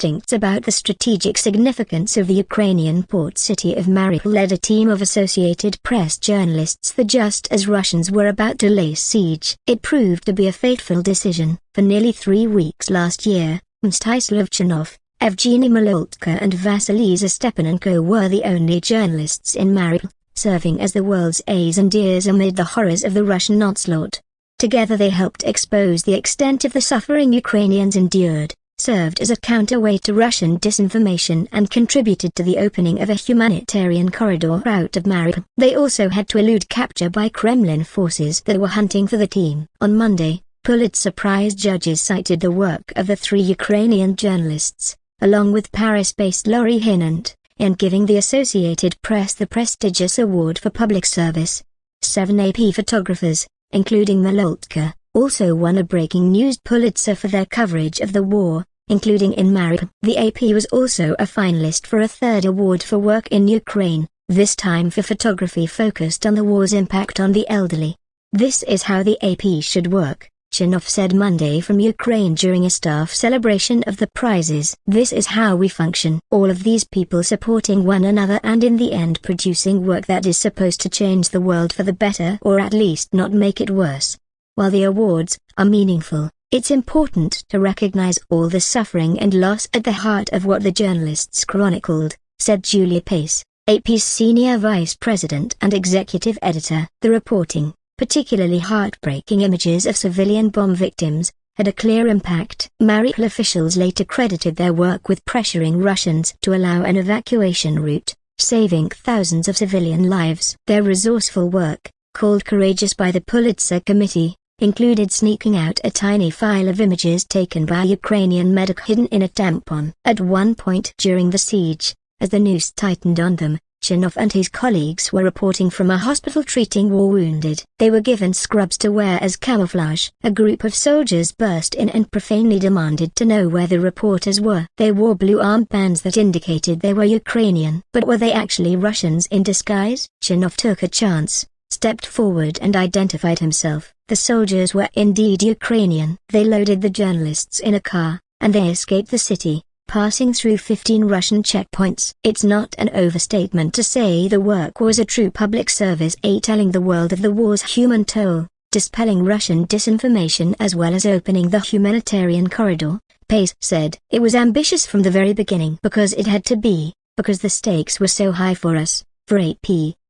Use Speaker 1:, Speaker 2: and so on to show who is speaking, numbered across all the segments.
Speaker 1: instincts about the strategic significance of the Ukrainian port city of Mariupol led a team of Associated Press journalists there just as Russians were about to lay siege. It proved to be a fateful decision. For nearly 3 weeks last year, Mstyslav Chernov, Evgeniy Maloletka and Vasilisa Stepanenko were the only journalists in Mariupol, serving as the world's eyes and ears amid the horrors of the Russian onslaught. Together they helped expose the extent of the suffering Ukrainians endured, served as a counterweight to Russian disinformation and contributed to the opening of a humanitarian corridor out of Mariupol. They also had to elude capture by Kremlin forces that were hunting for the team. On Monday, Pulitzer Prize judges cited the work of the 3 Ukrainian journalists, along with Paris-based Lori Hinnant, in giving the Associated Press the prestigious award for public service. 7 AP photographers, including Maloletka, also won a breaking news Pulitzer for their coverage of the war, including in Mariupol. The AP was also a finalist for a 3rd award for work in Ukraine, this time for photography focused on the war's impact on the elderly. "This is how the AP should work," Chernov said Monday from Ukraine during a staff celebration of the prizes. "This is how we function. All of these people supporting one another and in the end producing work that is supposed to change the world for the better or at least not make it worse." While the awards are meaningful, it's important to recognize all the suffering and loss at the heart of what the journalists chronicled, said Julia Pace, AP's senior vice president and executive editor. The reporting, particularly heartbreaking images of civilian bomb victims, had a clear impact. Mariupol officials later credited their work with pressuring Russians to allow an evacuation route, saving thousands of civilian lives. Their resourceful work, called courageous by the Pulitzer Committee, included sneaking out a tiny file of images taken by Ukrainian medics hidden in a tampon. At one point during the siege, as the noose tightened on them, Chernov and his colleagues were reporting from a hospital treating war wounded. They were given scrubs to wear as camouflage. A group of soldiers burst in and profanely demanded to know where the reporters were. They wore blue armbands that indicated they were Ukrainian. But were they actually Russians in disguise? Chernov took a chance, stepped forward and identified himself. The soldiers were indeed Ukrainian. They loaded the journalists in a car, and they escaped the city, passing through 15 Russian checkpoints. It's not an overstatement to say the work was a true public service, telling the world of the war's human toll, dispelling Russian disinformation as well as opening the humanitarian corridor, Pace said. It was ambitious from the very beginning because it had to be, because the stakes were so high for us, for AP,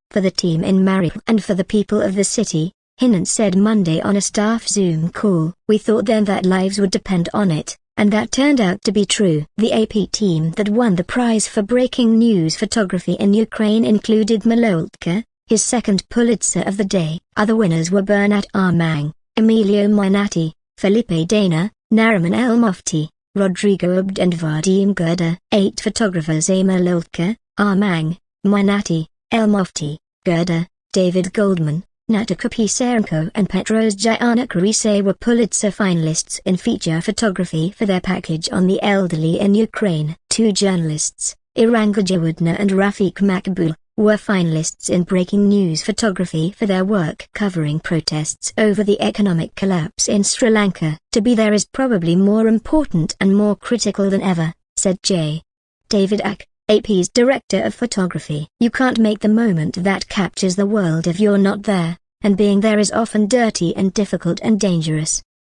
Speaker 1: for the team in Mariupol and for the people of the city, Hinnant said Monday on a staff Zoom call. We thought then that lives would depend on it, and that turned out to be true. The AP team that won the prize for breaking news photography in Ukraine included Maloletka, his 2nd Pulitzer of the day. Other winners were Bernat Armang, Emilio Mainatti, Felipe Dana, Nariman El-Mofti, Rodrigo Abd and Vadim Gerda. 8 photographers: Maloletka, Armang, Mainatti, El-Mofti, Gerda, David Goldman, Natalya Pisarenko and Petros Giannakarisa were Pulitzer finalists in feature photography for their package on the elderly in Ukraine. 2 journalists, Iranga Jawadna and Rafik Makbul, were finalists in breaking news photography for their work covering protests over the economic collapse in Sri Lanka. To be there is probably more important and more critical than ever, said J. David Ack, AP's director of photography. You can't make the moment that captures the world if you're not there, and being there is often dirty and difficult and dangerous.